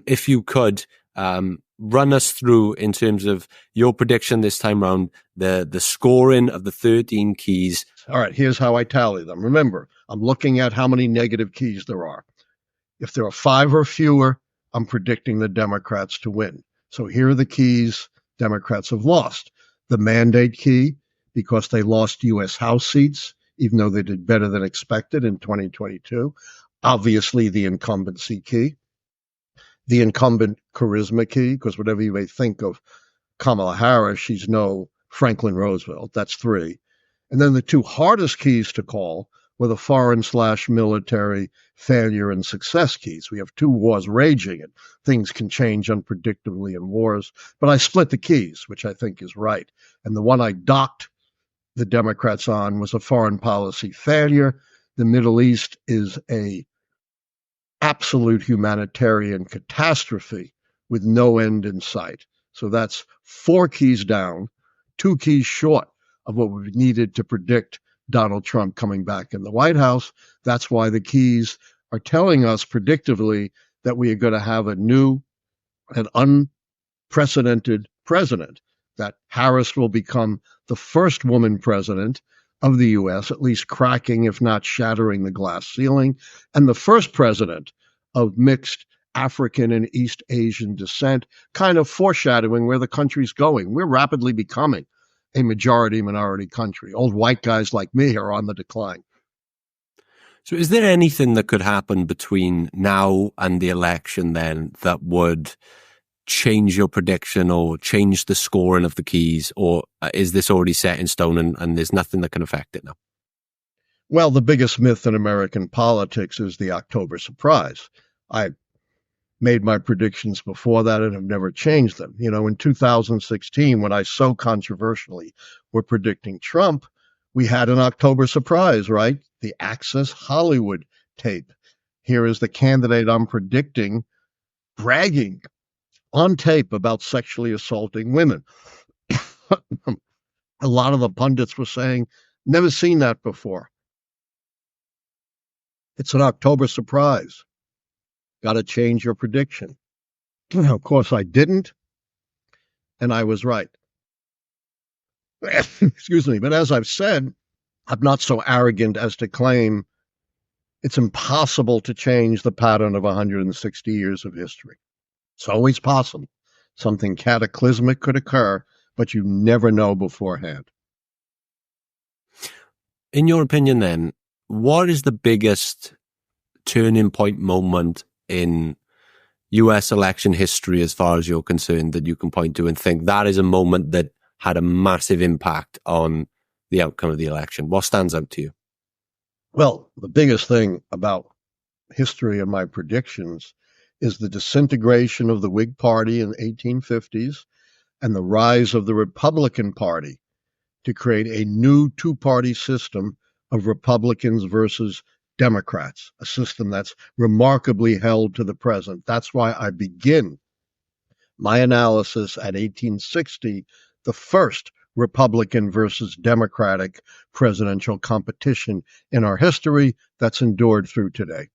If you could run us through, in terms of your prediction this time round, the scoring of the 13 keys. All right, here's how I tally them. Remember, I'm looking at how many negative keys there are. If there are 5 or fewer, I'm predicting the Democrats to win. So here are the keys Democrats have lost. The mandate key, because they lost U.S. House seats, even though they did better than expected in 2022. Obviously, the incumbency key. The incumbent charisma key, because whatever you may think of Kamala Harris, she's no Franklin Roosevelt. That's 3. And then the 2 hardest keys to call were the foreign/military failure and success keys. We have 2 wars raging, and things can change unpredictably in wars. But I split the keys, which I think is right. And the one I docked the Democrats on was a foreign policy failure. The Middle East is a absolute humanitarian catastrophe with no end in sight. So that's 4 keys down, 2 keys short of what we needed to predict Donald Trump coming back in the White House. That's why the keys are telling us predictively that we are going to have a new and unprecedented president, that Harris will become the first woman president of the U.S., at least cracking, if not shattering, the glass ceiling, and the first president of mixed African and East Asian descent, kind of foreshadowing where the country's going. We're rapidly becoming a majority-minority country. Old white guys like me are on the decline. So is there anything that could happen between now and the election then that would change your prediction or change the scoring of the keys? Or is this already set in stone and there's nothing that can affect it now? Well, the biggest myth in American politics is the October surprise. I made my predictions before that and have never changed them. You know, in 2016, when I so controversially were predicting Trump, we had an October surprise, right? The Access Hollywood tape. Here is the candidate I'm predicting bragging on tape about sexually assaulting women. A lot of the pundits were saying, never seen that before. It's an October surprise. Got to change your prediction. Of course, I didn't, and I was right. Excuse me. But as I've said, I'm not so arrogant as to claim it's impossible to change the pattern of 160 years of history. It's always possible. Something cataclysmic could occur, but you never know beforehand. In your opinion, then, what is the biggest turning point moment in US election history, as far as you're concerned, that you can point to and think that is a moment that had a massive impact on the outcome of the election? What stands out to you? Well, the biggest thing about history and my predictions is the disintegration of the Whig Party in the 1850s and the rise of the Republican Party to create a new 2-party system of Republicans versus Democrats, a system that's remarkably held to the present. That's why I begin my analysis at 1860, the first Republican versus Democratic presidential competition in our history that's endured through today.